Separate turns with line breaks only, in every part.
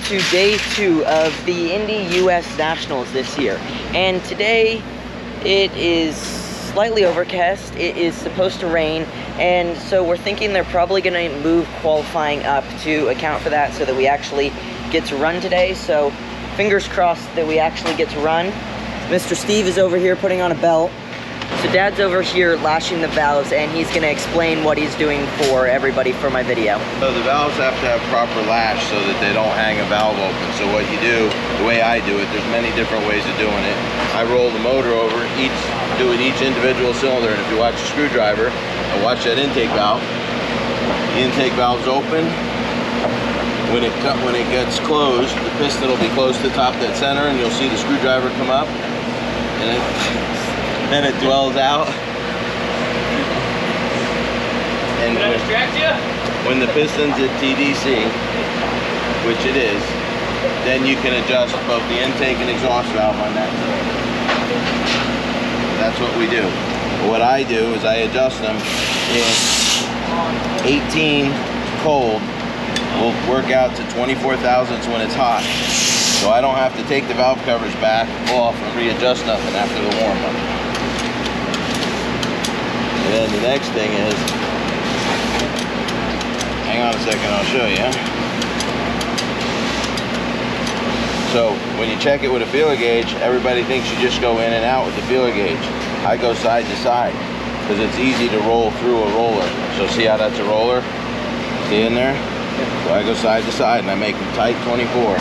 to day 2 of the Indy US Nationals this year. And today it is slightly overcast. It is supposed to rain, and so we're thinking they're probably going to move qualifying up to account for that so that we actually get to run today. So fingers crossed that we actually get to run. Mr. Steve is over here putting on a belt. So Dad's over here lashing the valves, and he's going to explain what he's doing for everybody for my video.
So the valves have to have proper lash so that they don't hang a valve open. So what you do, the way I do it, there's many different ways of doing it. I roll the motor over, do it each individual cylinder, and if you watch the screwdriver and watch that intake valve, the intake valve's open. When it gets closed, the piston will be close to the top of that center, and you'll see the screwdriver come up, and then it dwells out. And
Did I distract you?
When the piston's at TDC, which it is, then you can adjust both the intake and exhaust valve on that cylinder. That's what we do. What I do is I adjust them in 18 cold. Will work out to 24 thousandths when it's hot. So I don't have to take the valve covers back off and readjust nothing after the warm up. And then the next thing is, hang on a second, I'll show you. So when you check it with a feeler gauge, everybody thinks you just go in and out with the feeler gauge. I go side to side because it's easy to roll through a roller. So see how that's a roller? See in there? So I go side to side and I make them tight 24.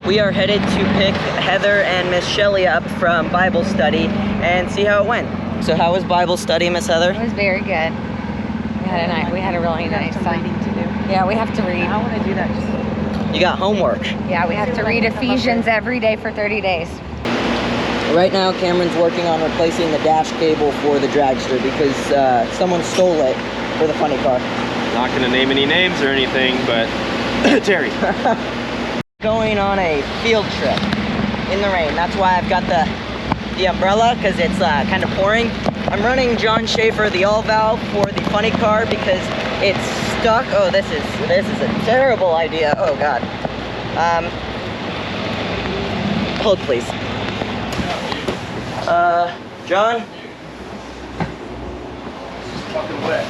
We are headed to pick Heather and Miss Shelley up from Bible study and see how it went. So how was Bible study, Miss Heather?
It was very good. We had a really nice time. Yeah, we have to read.
I want to do that.
You got homework.
Yeah, we have to read Ephesians every day for 30 days.
Right now, Cameron's working on replacing the dash cable for the dragster because someone stole it for the funny car.
Not going to name any names or anything, but Terry.
Going on a field trip in the rain. That's why I've got the umbrella, because it's kind of pouring. I'm running John Schaefer, the all valve, for the funny car because it's stuck. Oh, this is a terrible idea. Oh God. Hold please. John?
It's fucking wet.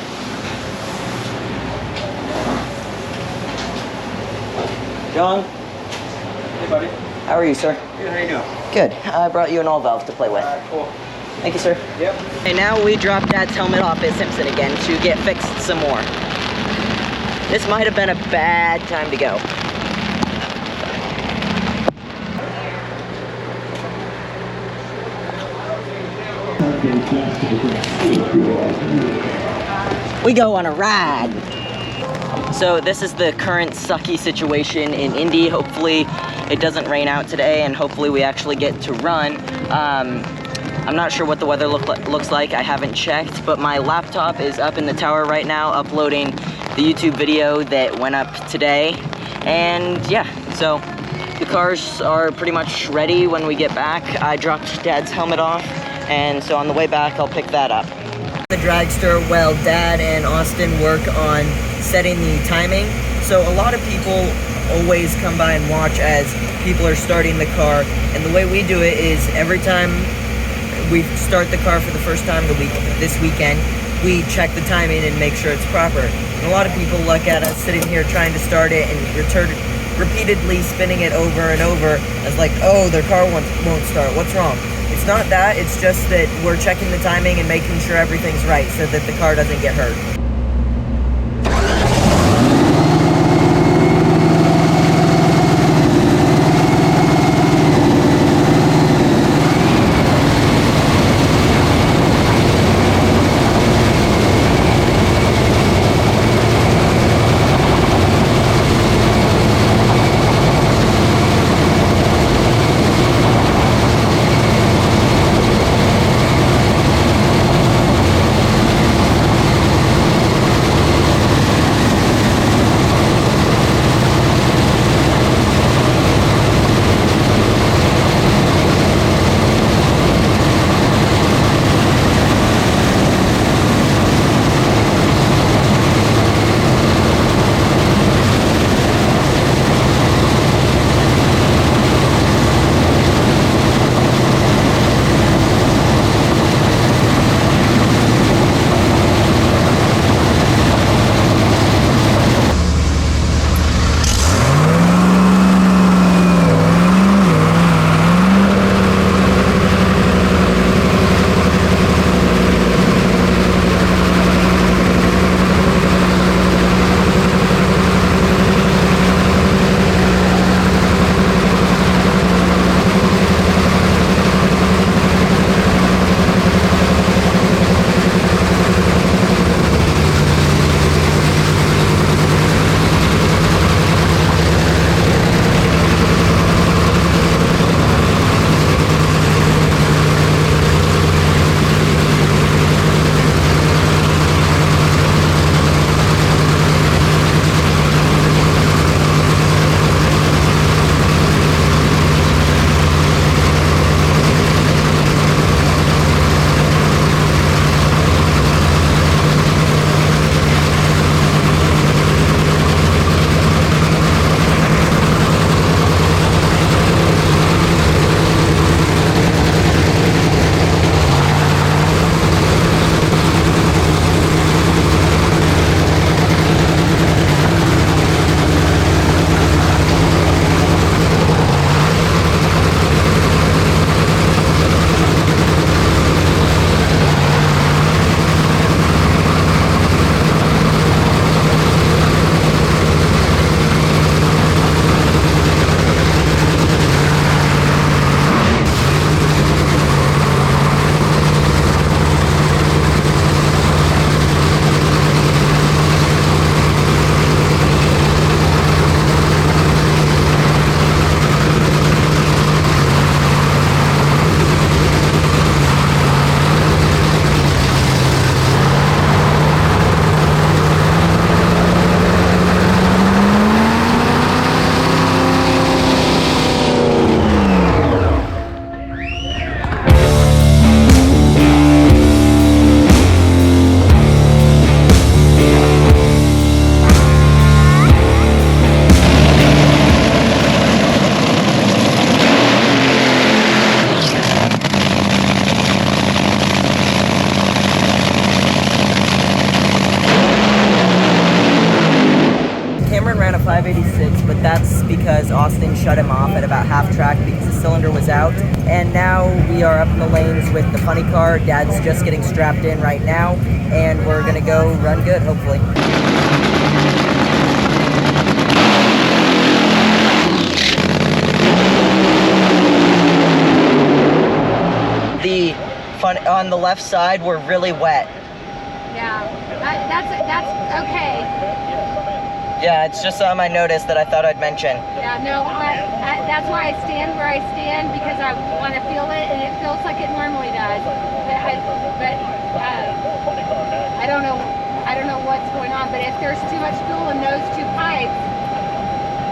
John?
Hey, buddy.
How are you, sir?
Good, how you doing?
Good. I brought you an all valve to play with.
Cool.
Thank you, sir.
Yep.
Okay, now we drop Dad's helmet off at Simpson again to get fixed some more. This might have been a bad time to go. We go on a ride. So this is the current sucky situation in Indy. Hopefully it doesn't rain out today, and hopefully we actually get to run. I'm not sure what the weather looks like. I haven't checked, but my laptop is up in the tower right now uploading the YouTube video that went up today. And yeah, so the cars are pretty much ready when we get back. I dropped Dad's helmet off, and so on the way back I'll pick that up. The dragster, well, Dad and Austin work on setting the timing. So a lot of people always come by and watch as people are starting the car, and the way we do it is every time we start the car for the first time this weekend, we check the timing and make sure it's proper. And a lot of people look at us sitting here trying to start it and repeatedly spinning it over and over as like, oh, their car won't start, what's wrong? It's not that, it's just that we're checking the timing and making sure everything's right so that the car doesn't get hurt. 86, but that's because Austin shut him off at about half track because the cylinder was out. And now we are up in the lanes with the funny car. Dad's just getting strapped in right now, and we're gonna go run good, hopefully. The fun on the left side, we're really wet.
Yeah, that's okay.
Yeah, it's just something I noticed that I thought I'd mention.
Yeah, no, that's why I stand where I stand, because I want to feel it, and it feels like it normally does. But I don't know what's going on. But if there's too much fuel in those two pipes,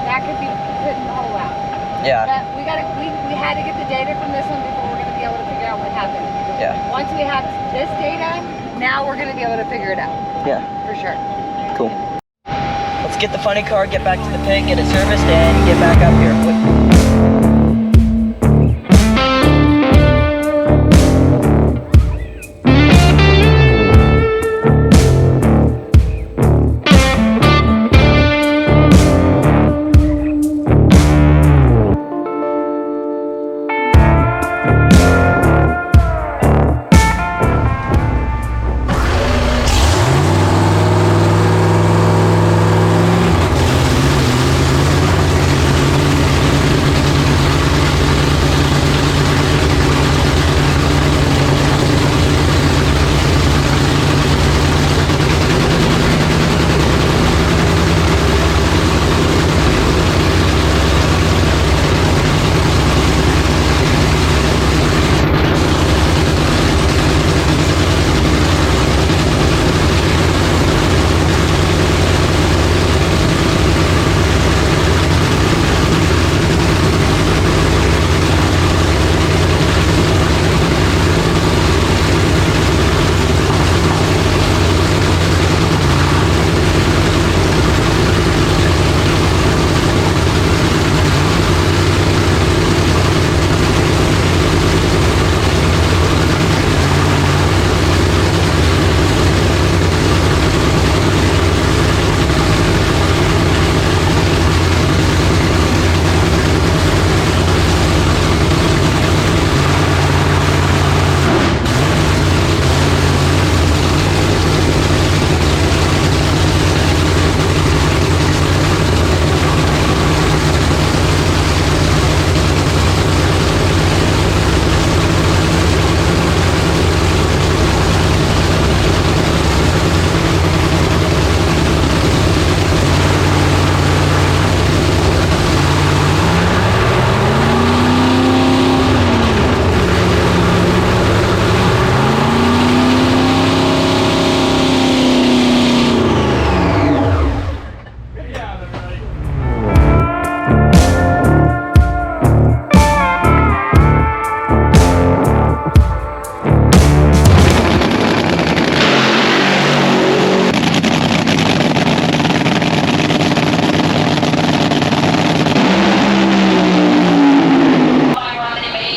that could be putting the hole out.
Yeah.
But we had to get the data from this one before we're going to be able to figure out what happened.
Yeah.
Once we have this data, now we're going to be able to figure it out.
Yeah.
For sure.
Cool. Let's get the funny car, get back to the pit, get it serviced, and get back up here.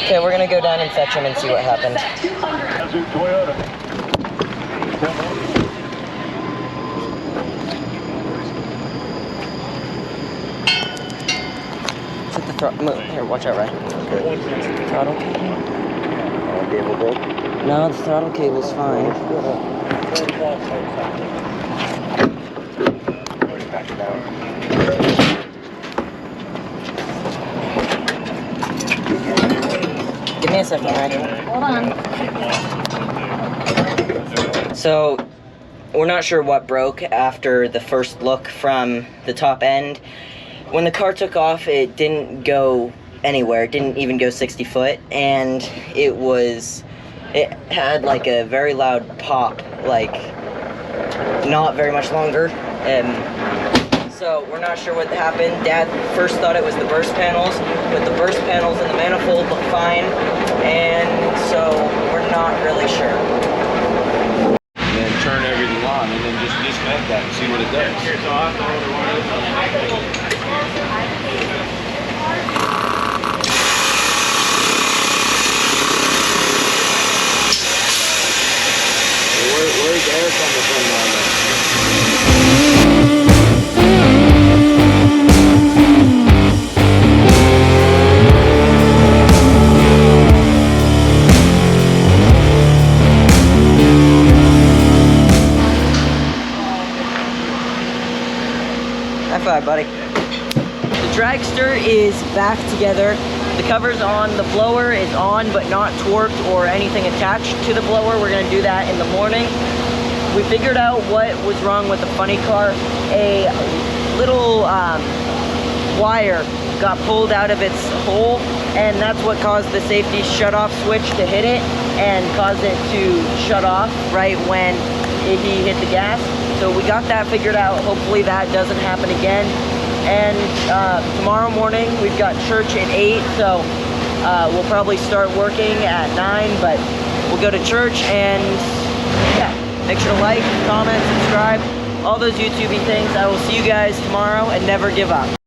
Okay, we're gonna go down and fetch him and see what happened. Set the throttle. Here, watch out, right? Okay. Throttle cable. Cable broke? No, the throttle cable's fine. Give me a second, right?
Hold on.
So, we're not sure what broke after the first look from the top end. When the car took off, it didn't go anywhere. It didn't even go 60 foot, and it had like a very loud pop, like not very much longer. So we're not sure what happened. Dad first thought it was the burst panels, but the burst panels in the manifold look fine, and so we're not really sure.
And then turn everything on, and then just disconnect that and see what it does. Where's the air coming from down there?
back together. The covers on the blower is on, but not torqued or anything attached to the blower. We're gonna do that in the morning. We figured out what was wrong with the funny car. A little wire got pulled out of its hole, and that's what caused the safety shut-off switch to hit it and caused it to shut off right when he hit the gas. So we got that figured out. Hopefully that doesn't happen again. And tomorrow morning we've got church at 8, so we'll probably start working at 9, but we'll go to church. And yeah, make sure to like, comment, subscribe, all those YouTubey things. I will see you guys tomorrow, and never give up.